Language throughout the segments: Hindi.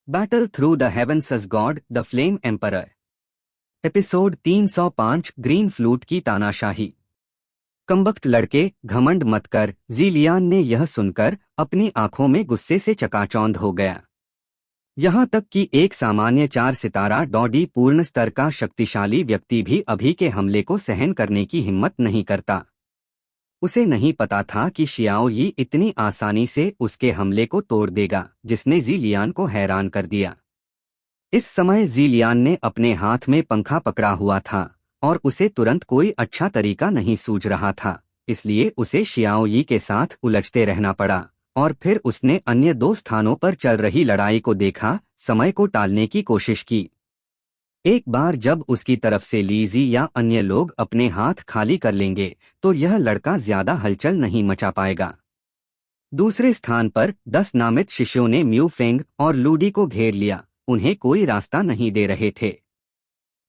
Battle through the heavens as god the flame emperor. Episode 305 green flute की तानाशाही। कमबख्त लड़के, घमंड मत कर। ज़ीलियान ने यह सुनकर अपनी आंखों में गुस्से से चकाचौंध हो गया। यहाँ तक कि एक सामान्य 4 सितारा डॉडी पूर्ण स्तर का शक्तिशाली व्यक्ति भी अभी के हमले को सहन करने की हिम्मत नहीं करता। उसे नहीं पता था कि शियाओ यी इतनी आसानी से उसके हमले को तोड़ देगा, जिसने ज़ीलियान को हैरान कर दिया। इस समय ज़ीलियान ने अपने हाथ में पंखा पकड़ा हुआ था और उसे तुरंत कोई अच्छा तरीका नहीं सूझ रहा था, इसलिए उसे शियाओ यी के साथ उलझते रहना पड़ा। और फिर उसने अन्य 2 स्थानों पर चल रही लड़ाई को देखा, समय को टालने की कोशिश की। एक बार जब उसकी तरफ से लीजी या अन्य लोग अपने हाथ खाली कर लेंगे तो यह लड़का ज्यादा हलचल नहीं मचा पाएगा। दूसरे स्थान पर 10 नामित शिष्यों ने म्यू फेंग और लूडी को घेर लिया। उन्हें कोई रास्ता नहीं दे रहे थे।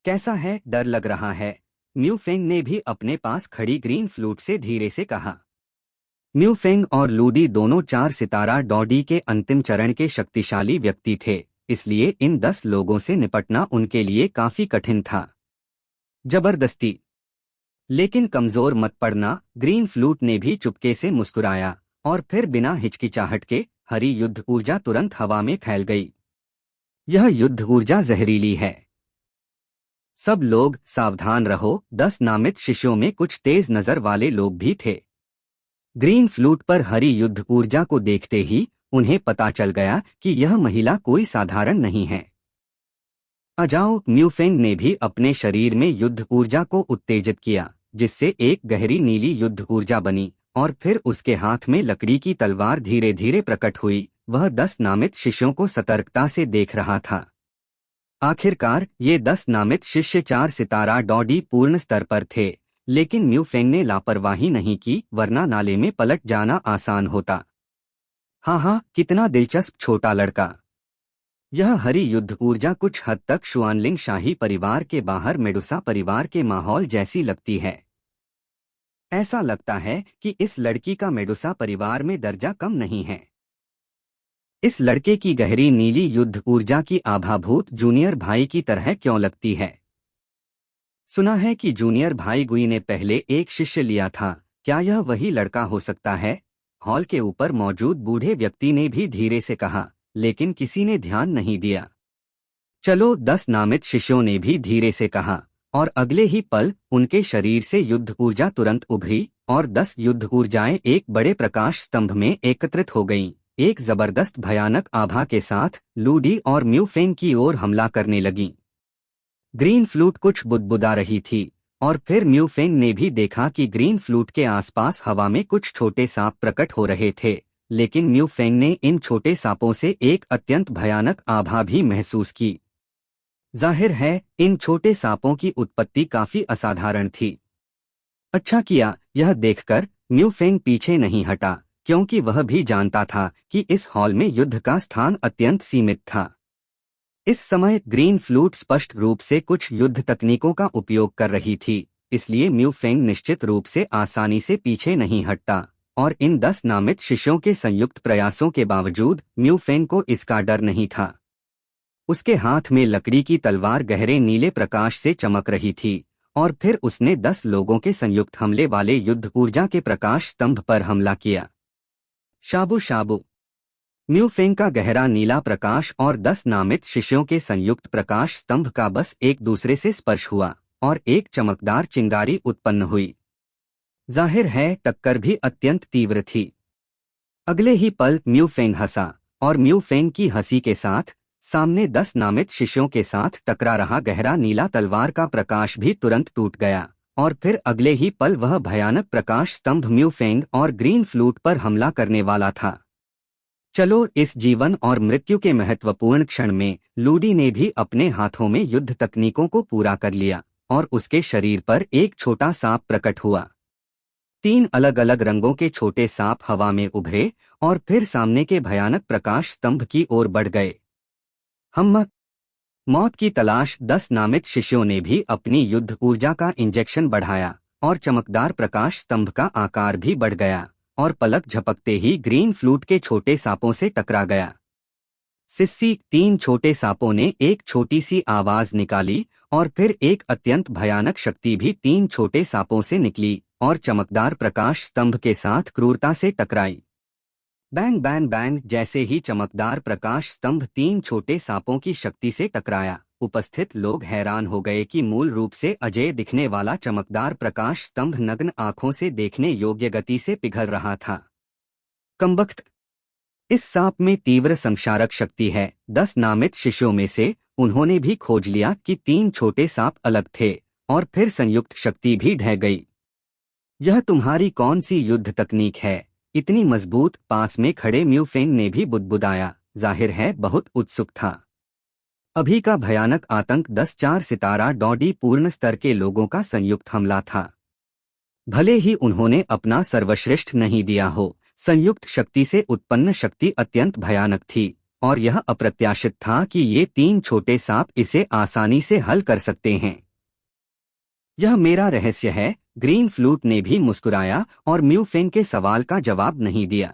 कैसा है, डर लग रहा है? म्यू फेंग ने भी अपने पास खड़ी ग्रीन फ्लूट से धीरे से कहा। म्यू फेंग और लूडी दोनों 4 सितारा डॉडी के अंतिम चरण के शक्तिशाली व्यक्ति थे, इसलिए इन 10 लोगों से निपटना उनके लिए काफी कठिन था। जबरदस्ती। लेकिन कमजोर मत पड़ना, ग्रीन फ्लूट ने भी चुपके से मुस्कुराया और फिर बिना हिचकिचाहट के हरी युद्ध ऊर्जा तुरंत हवा में फैल गई। यह युद्ध ऊर्जा जहरीली है। सब लोग सावधान रहो। 10 नामित शिष्यों में कुछ तेज नजर वाले लोग भी थे। ग्रीन फ्लूट पर हरी युद्ध ऊर्जा को देखते ही उन्हें पता चल गया कि यह महिला कोई साधारण नहीं है। आ जाओ, म्यूफेंग ने भी अपने शरीर में युद्ध ऊर्जा को उत्तेजित किया, जिससे एक गहरी नीली युद्ध ऊर्जा बनी और फिर उसके हाथ में लकड़ी की तलवार धीरे धीरे प्रकट हुई। वह 10 नामित शिष्यों को सतर्कता से देख रहा था। आखिरकार ये 10 नामित शिष्य 4 सितारा डॉडी पूर्ण स्तर पर थे, लेकिन म्यूफेंग ने लापरवाही नहीं की, वरना नाले में पलट जाना आसान होता। हाँ, कितना दिलचस्प छोटा लड़का। यह हरी युद्ध ऊर्जा कुछ हद तक शुआनलिंग शाही परिवार के बाहर मेडुसा परिवार के माहौल जैसी लगती है। ऐसा लगता है कि इस लड़की का मेडुसा परिवार में दर्जा कम नहीं है। इस लड़के की गहरी नीली युद्ध ऊर्जा की आभाभूत जूनियर भाई की तरह क्यों लगती है? सुना है कि जूनियर भाई गुई ने पहले एक शिष्य लिया था। क्या यह वही लड़का हो सकता है? हॉल के ऊपर मौजूद बूढ़े व्यक्ति ने भी धीरे से कहा, लेकिन किसी ने ध्यान नहीं दिया। चलो, 10 नामित शिष्यों ने भी धीरे से कहा और अगले ही पल उनके शरीर से युद्ध ऊर्जा तुरंत उभरी और 10 युद्ध ऊर्जाएं एक बड़े प्रकाश स्तंभ में एकत्रित हो गईं। एक जबरदस्त भयानक आभा के साथ लूडी और म्यूफेंग की ओर हमला करने लगीं। ग्रीन फ्लूट कुछ बुदबुदा रही थी और फिर म्यूफेंग ने भी देखा कि ग्रीन फ्लूट के आसपास हवा में कुछ छोटे सांप प्रकट हो रहे थे, लेकिन म्यूफेंग ने इन छोटे सांपों से एक अत्यंत भयानक आभा भी महसूस की। जाहिर है, इन छोटे सांपों की उत्पत्ति काफी असाधारण थी। अच्छा किया यह देखकर म्यूफेंग पीछे नहीं हटा, क्योंकि वह भी जानता था कि इस हॉल में युद्ध का स्थान अत्यंत सीमित था। इस समय ग्रीन फ्लूट स्पष्ट रूप से कुछ युद्ध तकनीकों का उपयोग कर रही थी, इसलिए म्यूफेंग निश्चित रूप से आसानी से पीछे नहीं हटता और इन 10 नामित शिष्यों के संयुक्त प्रयासों के बावजूद म्यूफेंग को इसका डर नहीं था। उसके हाथ में लकड़ी की तलवार गहरे नीले प्रकाश से चमक रही थी और फिर उसने 10 लोगों के संयुक्त हमले वाले युद्ध ऊर्जा के प्रकाश स्तंभ पर हमला किया। शाबू शाबू। म्यूफेंग का गहरा नीला प्रकाश और 10 नामित शिष्यों के संयुक्त प्रकाश स्तंभ का बस एक दूसरे से स्पर्श हुआ और एक चमकदार चिंगारी उत्पन्न हुई। जाहिर है, टक्कर भी अत्यंत तीव्र थी। अगले ही पल म्यूफेंग हंसा और म्यूफेंग की हंसी के साथ सामने 10 नामित शिष्यों के साथ टकरा रहा गहरा नीला तलवार का प्रकाश भी तुरंत टूट गया और फिर अगले ही पल वह भयानक प्रकाश स्तंभ म्यूफेंग और ग्रीन फ्लूट पर हमला करने वाला था। चलो, इस जीवन और मृत्यु के महत्वपूर्ण क्षण में लूडी ने भी अपने हाथों में युद्ध तकनीकों को पूरा कर लिया और उसके शरीर पर एक छोटा सांप प्रकट हुआ। 3 अलग अलग रंगों के छोटे सांप हवा में उभरे और फिर सामने के भयानक प्रकाश स्तंभ की ओर बढ़ गए। हम मौत की तलाश। 10 नामित शिष्यों ने भी अपनी युद्ध ऊर्जा का इंजेक्शन बढ़ाया और चमकदार प्रकाश स्तंभ का आकार भी बढ़ गया और पलक झपकते ही ग्रीन फ्लूट के छोटे सांपों से टकरा गया। सिस्सी, तीन छोटे सांपों ने एक छोटी सी आवाज निकाली और फिर एक अत्यंत भयानक शक्ति भी तीन छोटे सांपों से निकली और चमकदार प्रकाश स्तंभ के साथ क्रूरता से टकराई। बैंग बैंग बैंग, जैसे ही चमकदार प्रकाश स्तंभ तीन छोटे सांपों की शक्ति से टकराया, उपस्थित लोग हैरान हो गए कि मूल रूप से अजय दिखने वाला चमकदार प्रकाश स्तंभ नग्न आंखों से देखने योग्य गति से पिघल रहा था। कमबख्त, इस सांप में तीव्र संक्षारक शक्ति है। 10 नामित शिष्यों में से उन्होंने भी खोज लिया कि तीन छोटे सांप अलग थे और फिर संयुक्त शक्ति भी ढह गई। यह तुम्हारी कौन सी युद्ध तकनीक है, इतनी मजबूत? पास में खड़े म्यूफेंग ने भी बुदबुदाया, जाहिर है बहुत उत्सुक था। अभी का भयानक आतंक 10 4 सितारा डॉडी पूर्ण स्तर के लोगों का संयुक्त हमला था। भले ही उन्होंने अपना सर्वश्रेष्ठ नहीं दिया हो, संयुक्त शक्ति से उत्पन्न शक्ति अत्यंत भयानक थी और यह अप्रत्याशित था कि ये तीन छोटे सांप इसे आसानी से हल कर सकते हैं। यह मेरा रहस्य है। ग्रीन फ्लूट ने भी मुस्कुराया और म्यूफेंग के सवाल का जवाब नहीं दिया।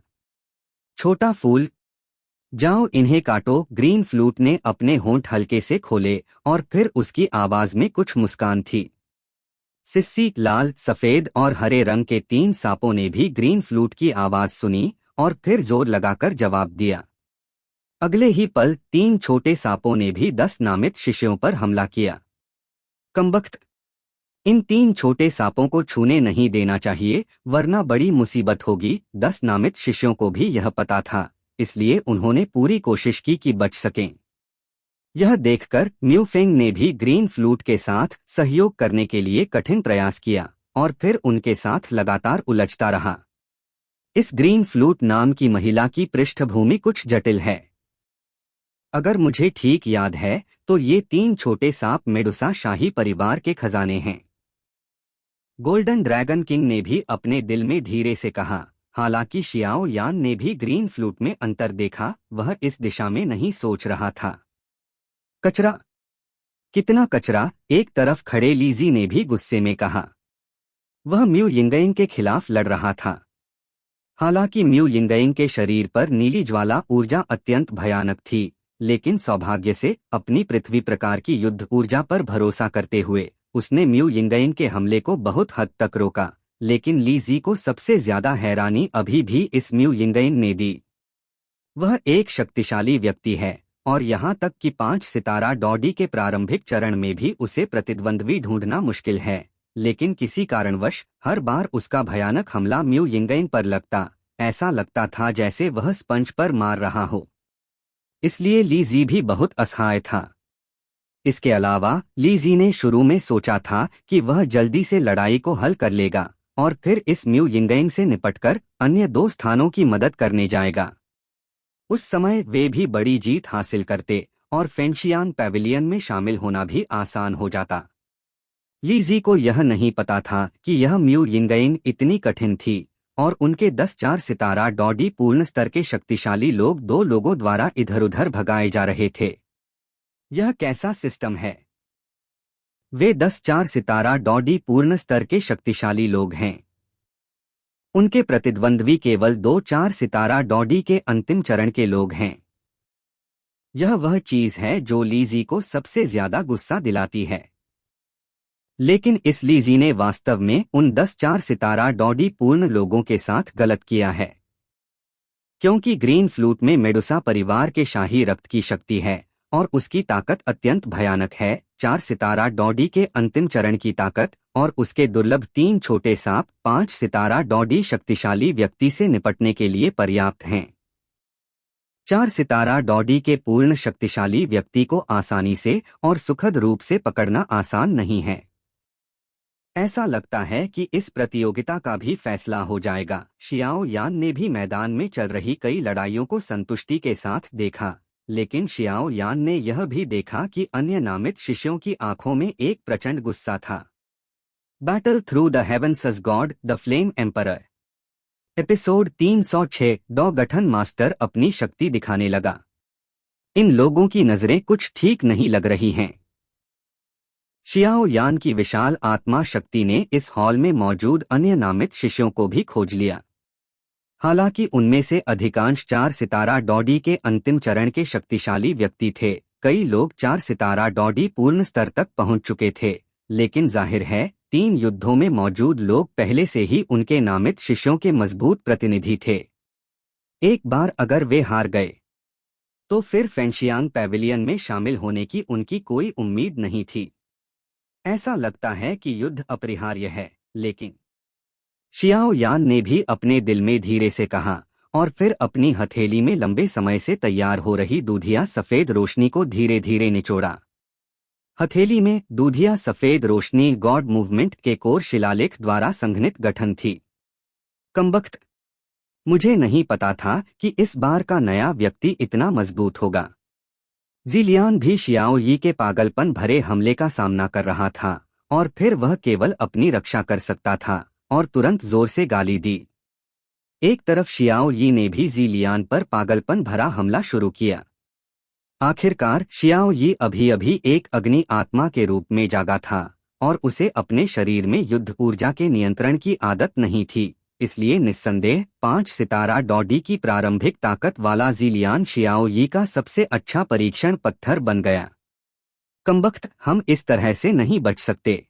छोटा फूल, जाओ इन्हें काटो। ग्रीन फ्लूट ने अपने होंठ हल्के से खोले और फिर उसकी आवाज में कुछ मुस्कान थी। सिस्सी, लाल, सफेद और हरे रंग के तीन सांपों ने भी ग्रीन फ्लूट की आवाज सुनी और फिर जोर लगाकर जवाब दिया। अगले ही पल तीन छोटे सांपों ने भी 10 नामित शिष्यों पर हमला किया। कमबख्त, इन तीन छोटे सांपों को छूने नहीं देना चाहिए वरना बड़ी मुसीबत होगी। 10 नामित शिष्यों को भी यह पता था, इसलिए उन्होंने पूरी कोशिश की कि बच सकें। यह देखकर म्यूफेंग ने भी ग्रीन फ्लूट के साथ सहयोग करने के लिए कठिन प्रयास किया और फिर उनके साथ लगातार उलझता रहा। इस ग्रीन फ्लूट नाम की महिला की पृष्ठभूमि कुछ जटिल है। अगर मुझे ठीक याद है तो ये तीन छोटे सांप मेडुसा शाही परिवार के खजाने हैं। गोल्डन ड्रैगन किंग ने भी अपने दिल में धीरे से कहा। हालांकि शियाओ यान ने भी ग्रीन फ्लूट में अंतर देखा, वह इस दिशा में नहीं सोच रहा था। कचरा, कितना कचरा, एक तरफ खड़े लीजी ने भी गुस्से में कहा। वह म्यू यिंगयिंग के खिलाफ लड़ रहा था। हालांकि म्यू यिंगयिंग के शरीर पर नीली ज्वाला ऊर्जा अत्यंत भयानक थी, लेकिन सौभाग्य से अपनी पृथ्वी प्रकार की युद्ध ऊर्जा पर भरोसा करते हुए उसने म्यू यिंगयिंग के हमले को बहुत हद तक रोका। लेकिन लीजी को सबसे ज्यादा हैरानी अभी भी इस म्यू यिंगयिंग ने दी। वह एक शक्तिशाली व्यक्ति है और यहाँ तक कि 5 सितारा डॉडी के प्रारंभिक चरण में भी उसे प्रतिद्वंद्वी ढूंढना मुश्किल है। लेकिन किसी कारणवश हर बार उसका भयानक हमला म्यू यिंगयिंग पर लगता, ऐसा लगता था जैसे वह स्पंज पर मार रहा हो। इसलिए लीजी भी बहुत असहाय था। इसके अलावा लीजी ने शुरू में सोचा था कि वह जल्दी से लड़ाई को हल कर लेगा और फिर इस म्यू यिंगयिंग से निपटकर अन्य 2 स्थानों की मदद करने जाएगा। उस समय वे भी बड़ी जीत हासिल करते और फेंशियान पैविलियन में शामिल होना भी आसान हो जाता। लीजी को यह नहीं पता था कि यह म्यू यिंगयिंग इतनी कठिन थी और उनके 10 4 सितारा डॉडी पूर्ण स्तर के शक्तिशाली लोग 2 लोगों द्वारा इधर-उधर भगाए जा रहे थे। यह कैसा सिस्टम है? वे 10 4 सितारा डॉडी पूर्ण स्तर के शक्तिशाली लोग हैं। उनके प्रतिद्वंद्वी केवल 2 4 सितारा डॉडी के अंतिम चरण के लोग हैं। यह वह चीज है जो लीजी को सबसे ज्यादा गुस्सा दिलाती है। लेकिन इस लीजी ने वास्तव में उन 10 4 सितारा डॉडी पूर्ण लोगों के साथ गलत किया है। क्योंकि ग्रीन फ्लूट में मेडुसा परिवार के शाही रक्त की शक्ति है और उसकी ताकत अत्यंत भयानक है। 4 सितारा डॉडी के अंतिम चरण की ताकत और उसके दुर्लभ 3 छोटे सांप 5 सितारा डॉडी शक्तिशाली व्यक्ति से निपटने के लिए पर्याप्त हैं। 4 सितारा डॉडी के पूर्ण शक्तिशाली व्यक्ति को आसानी से और सुखद रूप से पकड़ना आसान नहीं है। ऐसा लगता है कि इस प्रतियोगिता का भी फैसला हो जाएगा। शियाओ यान ने भी मैदान में चल रही कई लड़ाइयों को संतुष्टि के साथ देखा, लेकिन शियाओ यान ने यह भी देखा कि अन्य नामित शिष्यों की आंखों में एक प्रचंड गुस्सा था। Battle through the heavens as god the flame emperor. Episode 306। डॉ गठन मास्टर अपनी शक्ति दिखाने लगा। इन लोगों की नजरें कुछ ठीक नहीं लग रही हैं। शियाओ यान की विशाल आत्मा शक्ति ने इस हॉल में मौजूद अन्य नामित शिष्यों को भी खोज लिया। हालांकि उनमें से अधिकांश 4 सितारा डॉडी के अंतिम चरण के शक्तिशाली व्यक्ति थे। कई लोग 4 सितारा डॉडी पूर्ण स्तर तक पहुंच चुके थे, लेकिन जाहिर है 3 युद्धों में मौजूद लोग पहले से ही उनके नामित शिष्यों के मजबूत प्रतिनिधि थे। एक बार अगर वे हार गए तो फिर फेंशियांग पैविलियन में शामिल होने की उनकी कोई उम्मीद नहीं थी। ऐसा लगता है कि युद्ध अपरिहार्य है, लेकिन शियाओ यान ने भी अपने दिल में धीरे से कहा और फिर अपनी हथेली में लंबे समय से तैयार हो रही दूधिया सफेद रोशनी को धीरे धीरे निचोड़ा। हथेली में दूधिया सफेद रोशनी गॉड मूवमेंट के कोर शिलालेख द्वारा संघनित गठन थी। कमबख्त, मुझे नहीं पता था कि इस बार का नया व्यक्ति इतना मजबूत होगा। ज़िलियान भी शियाओ यी के पागलपन भरे हमले का सामना कर रहा था और फिर वह केवल अपनी रक्षा कर सकता था और तुरंत जोर से गाली दी। एक तरफ शियाओ यी ने भी ज़िलियान पर पागलपन भरा हमला शुरू किया। आखिरकार शियाओ यी अभी अभी एक अग्नि आत्मा के रूप में जागा था और उसे अपने शरीर में युद्ध ऊर्जा के नियंत्रण की आदत नहीं थी, इसलिए निस्संदेह 5 सितारा डॉडी की प्रारंभिक ताकत वाला ज़िलियान शियाओ यी का सबसे अच्छा परीक्षण पत्थर बन गया। कमबख्त, हम इस तरह से नहीं बच सकते।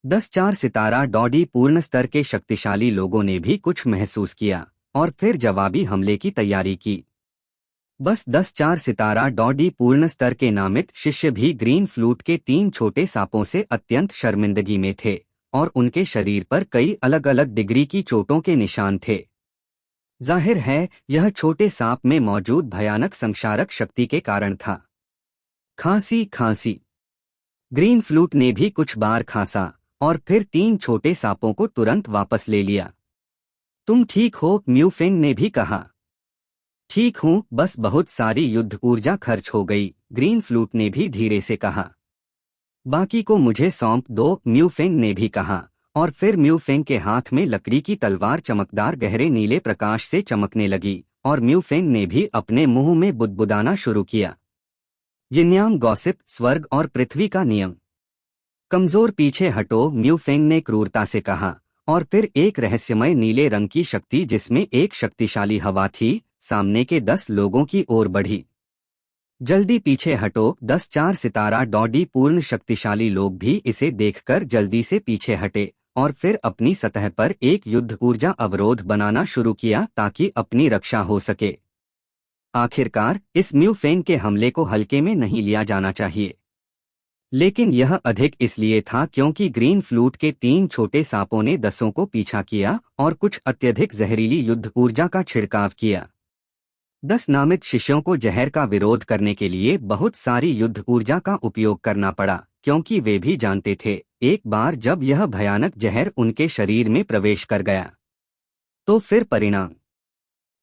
10-4 सितारा डॉडी पूर्ण स्तर के शक्तिशाली लोगों ने भी कुछ महसूस किया और फिर जवाबी हमले की तैयारी की। बस 10-4 सितारा डॉडी पूर्ण स्तर के नामित शिष्य भी ग्रीन फ्लूट के 3 छोटे सांपों से अत्यंत शर्मिंदगी में थे और उनके शरीर पर कई अलग अलग डिग्री की चोटों के निशान थे। जाहिर है यह छोटे सांप में मौजूद भयानक संक्षारक शक्ति के कारण था। खांसी। ग्रीन फ्लूट ने भी कुछ बार खांसा और फिर 3 छोटे सांपों को तुरंत वापस ले लिया। तुम ठीक हो? म्यूफेंग ने भी कहा। ठीक हूं, बस बहुत सारी युद्ध ऊर्जा खर्च हो गई, ग्रीन फ्लूट ने भी धीरे से कहा। बाकी को मुझे सौंप दो, म्यूफेंग ने भी कहा और फिर म्यूफेंग के हाथ में लकड़ी की तलवार चमकदार गहरे नीले प्रकाश से चमकने लगी और म्यूफेंग ने भी अपने मुंह में बुदबुदाना शुरू किया। यिनयांग गॉसिप, स्वर्ग और पृथ्वी का नियम। कमजोर पीछे हटो, म्यूफेंग ने क्रूरता से कहा और फिर एक रहस्यमय नीले रंग की शक्ति जिसमें एक शक्तिशाली हवा थी सामने के 10 लोगों की ओर बढ़ी। जल्दी पीछे हटो। 10-4 सितारा डॉडी पूर्ण शक्तिशाली लोग भी इसे देखकर जल्दी से पीछे हटे और फिर अपनी सतह पर एक युद्ध ऊर्जा अवरोध बनाना शुरू किया ताकि अपनी रक्षा हो सके। आखिरकार इस म्यूफेंग के हमले को हल्के में नहीं लिया जाना चाहिए, लेकिन यह अधिक इसलिए था क्योंकि ग्रीन फ्लूट के 3 छोटे सांपों ने 10 को पीछा किया और कुछ अत्यधिक जहरीली युद्ध ऊर्जा का छिड़काव किया। 10 नामित शिष्यों को जहर का विरोध करने के लिए बहुत सारी युद्ध ऊर्जा का उपयोग करना पड़ा, क्योंकि वे भी जानते थे एक बार जब यह भयानक जहर उनके शरीर में प्रवेश कर गया तो फिर परिणाम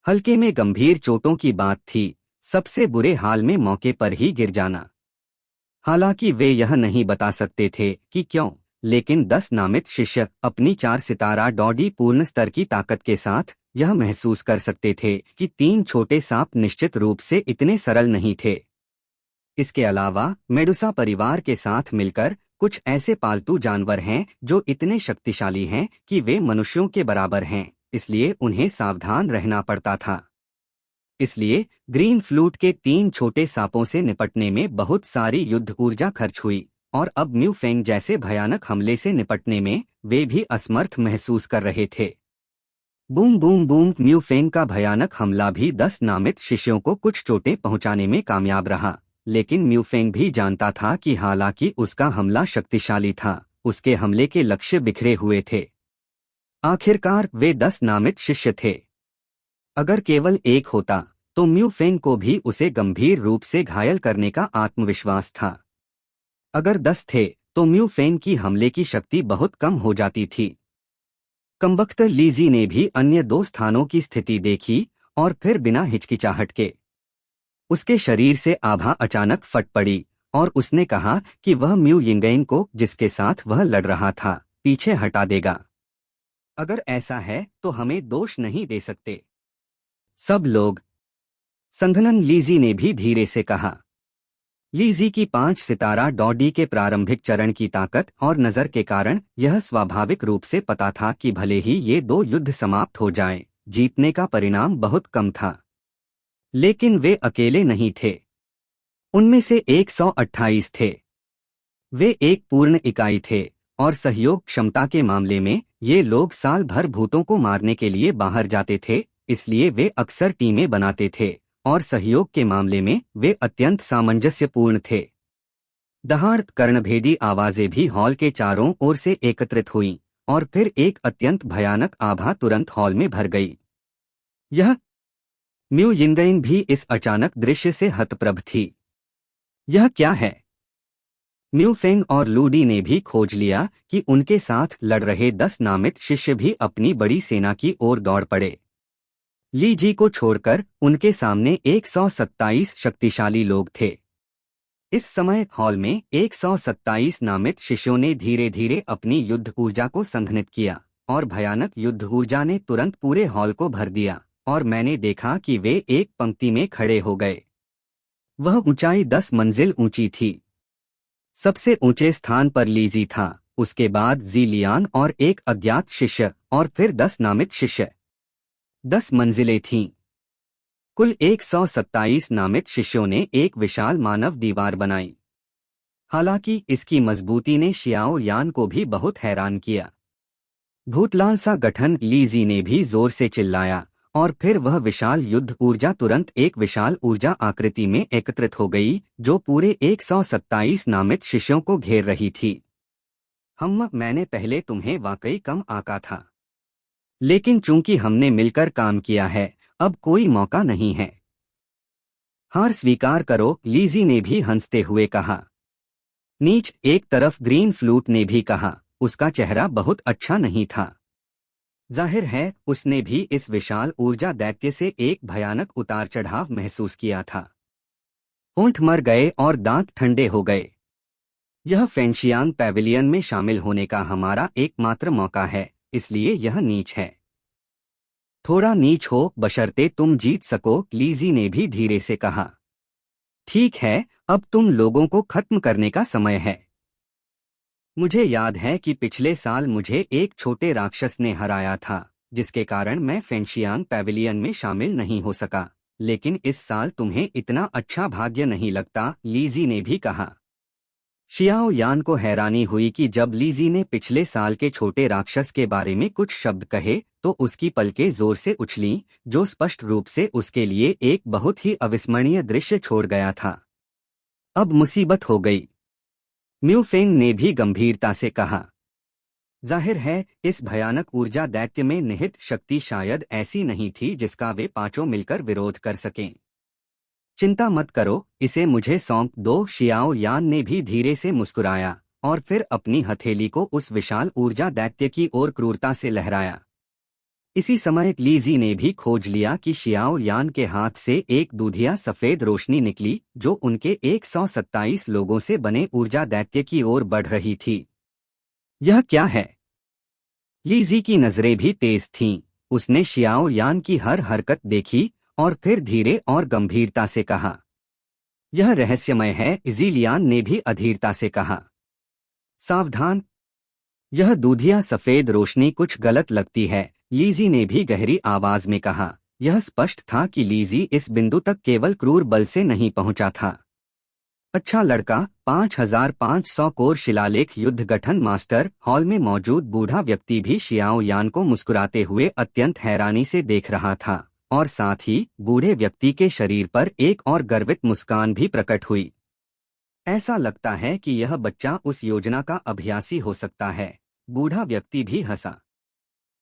हल्के में गंभीर चोटों की बात थी, सबसे बुरे हाल में मौके पर ही गिर जाना। हालांकि वे यह नहीं बता सकते थे कि क्यों, लेकिन 10 नामित शिष्य अपनी 4 सितारा डॉडी पूर्ण स्तर की ताकत के साथ यह महसूस कर सकते थे कि 3 छोटे सांप निश्चित रूप से इतने सरल नहीं थे। इसके अलावा मेडुसा परिवार के साथ मिलकर कुछ ऐसे पालतू जानवर हैं जो इतने शक्तिशाली हैं कि वे मनुष्यों के बराबर हैं, इसलिए उन्हें सावधान रहना पड़ता था। इसलिए ग्रीन फ्लूट के 3 छोटे सांपों से निपटने में बहुत सारी युद्ध ऊर्जा खर्च हुई और अब म्यूफेंग जैसे भयानक हमले से निपटने में वे भी असमर्थ महसूस कर रहे थे। बूम बूम बूम, म्यूफेंग का भयानक हमला भी 10 नामित शिष्यों को कुछ चोटें पहुंचाने में कामयाब रहा, लेकिन म्यूफेंग भी जानता था कि हालांकि उसका हमला शक्तिशाली था, उसके हमले के लक्ष्य बिखरे हुए थे। आखिरकार वे 10 नामित शिष्य थे। अगर केवल एक होता तो म्यूफेंग को भी उसे गंभीर रूप से घायल करने का आत्मविश्वास था। अगर 10 थे तो म्यूफेंग की हमले की शक्ति बहुत कम हो जाती थी। कमबख्त, लीजी ने भी अन्य 2 स्थानों की स्थिति देखी और फिर बिना हिचकिचाहट के उसके शरीर से आभा अचानक फट पड़ी और उसने कहा कि वह म्यू यिंगेन को, जिसके साथ वह लड़ रहा था, पीछे हटा देगा। अगर ऐसा है तो हमें दोष नहीं दे सकते सब लोग, संघनन लीजी ने भी धीरे से कहा। लीजी की 5 सितारा डॉडी के प्रारंभिक चरण की ताकत और नजर के कारण यह स्वाभाविक रूप से पता था कि भले ही ये 2 युद्ध समाप्त हो जाएं, जीतने का परिणाम बहुत कम था। लेकिन वे अकेले नहीं थे। उनमें से 128 थे। वे एक पूर्ण इकाई थे और सहयोग क्षमता के मामले में ये लोग साल भर भूतों को मारने के लिए बाहर जाते थे, इसलिए वे अक्सर टीमें बनाते थे और सहयोग के मामले में वे अत्यंत सामंजस्यपूर्ण थे। दहाड़ कर्णभेदी आवाजें भी हॉल के चारों ओर से एकत्रित हुईं और फिर एक अत्यंत भयानक आभा तुरंत हॉल में भर गई। यह म्यू यिंगयिन भी इस अचानक दृश्य से हतप्रभ थी। यह क्या है? म्यू फेंग और लूडी ने भी खोज लिया कि उनके साथ लड़ रहे 10 नामित शिष्य भी अपनी बड़ी सेना की ओर दौड़ पड़े। ली जी को छोड़कर उनके सामने 127 शक्तिशाली लोग थे। इस समय हॉल में 127 नामित शिष्यों ने धीरे धीरे अपनी युद्ध ऊर्जा को संघनित किया और भयानक युद्ध ऊर्जा ने तुरंत पूरे हॉल को भर दिया और मैंने देखा कि वे एक पंक्ति में खड़े हो गए। वह ऊंचाई 10 मंजिल ऊंची थी। सबसे ऊंचे स्थान पर लीजी था, उसके बाद ज़ीलियान और एक अज्ञात शिष्य और फिर 10 नामित शिष्य। 10 मंजिलें थीं। कुल 127 नामित शिष्यों ने एक विशाल मानव दीवार बनाई। हालांकि इसकी मजबूती ने शियाओ यान को भी बहुत हैरान किया। भूतलाल सा गठन, लीजी ने भी जोर से चिल्लाया और फिर वह विशाल युद्ध ऊर्जा तुरंत एक विशाल ऊर्जा आकृति में एकत्रित हो गई जो पूरे 127 नामित शिष्यों को घेर रही थी। मैंने पहले तुम्हें वाकई कम आंका था, लेकिन चूंकि हमने मिलकर काम किया है, अब कोई मौका नहीं है। हार स्वीकार करो, लीजी ने भी हंसते हुए कहा। नीच एक तरफ ग्रीन फ्लूट ने भी कहा। उसका चेहरा बहुत अच्छा नहीं था। जाहिर है उसने भी इस विशाल ऊर्जा दैत्य से एक भयानक उतार चढ़ाव महसूस किया था। होंठ मर गए और दांत ठंडे हो गए। यह फेंशियांग पैविलियन में शामिल होने का हमारा एकमात्र मौका है, इसलिए यह नीच है। थोड़ा नीच हो, बशर्ते तुम जीत सको, लीजी ने भी धीरे से कहा। ठीक है, अब तुम लोगों को खत्म करने का समय है। मुझे याद है कि पिछले साल मुझे एक छोटे राक्षस ने हराया था, जिसके कारण मैं फेंशियांग पैविलियन में शामिल नहीं हो सका, लेकिन इस साल तुम्हें इतना अच्छा भाग्य नहीं लगता, लीजी ने भी कहा। शियाओ यान को हैरानी हुई कि जब लीजी ने पिछले साल के छोटे राक्षस के बारे में कुछ शब्द कहे तो उसकी पलकें जोर से उछलीं, जो स्पष्ट रूप से उसके लिए एक बहुत ही अविस्मरणीय दृश्य छोड़ गया था। अब मुसीबत हो गई, म्यू फेंग ने भी गंभीरता से कहा। जाहिर है इस भयानक ऊर्जा दैत्य में निहित शक्ति शायद ऐसी नहीं थी जिसका वे पांचों मिलकर विरोध कर सकें। चिंता मत करो, इसे मुझे सौंप दो, शियाओ यान ने भी धीरे से मुस्कुराया और फिर अपनी हथेली को उस विशाल ऊर्जा दैत्य की ओर क्रूरता से लहराया। इसी समय लीजी ने भी खोज लिया कि शियाओ यान के हाथ से एक दूधिया सफेद रोशनी निकली जो उनके 127 लोगों से बने ऊर्जा दैत्य की ओर बढ़ रही थी। यह क्या है? लीजी की नजरें भी तेज थीं। उसने शियाओ यान की हर हरकत देखी और फिर धीरे और गंभीरता से कहा, यह रहस्यमय है, ज़ीलियान ने भी अधीरता से कहा। सावधान, यह दूधिया सफेद रोशनी कुछ गलत लगती है, लीजी ने भी गहरी आवाज में कहा। यह स्पष्ट था कि लीजी इस बिंदु तक केवल क्रूर बल से नहीं पहुंचा था। अच्छा लड़का, 5500 कोर शिलालेख युद्ध गठन मास्टर। हॉल में मौजूद बूढ़ा व्यक्ति भी शियाओ यान को मुस्कुराते हुए अत्यंत हैरानी से देख रहा था और साथ ही बूढ़े व्यक्ति के शरीर पर एक और गर्वित मुस्कान भी प्रकट हुई। ऐसा लगता है कि यह बच्चा उस योजना का अभ्यासी हो सकता है, बूढ़ा व्यक्ति भी हंसा।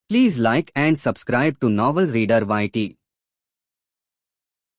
Please like and subscribe to novel reader YT।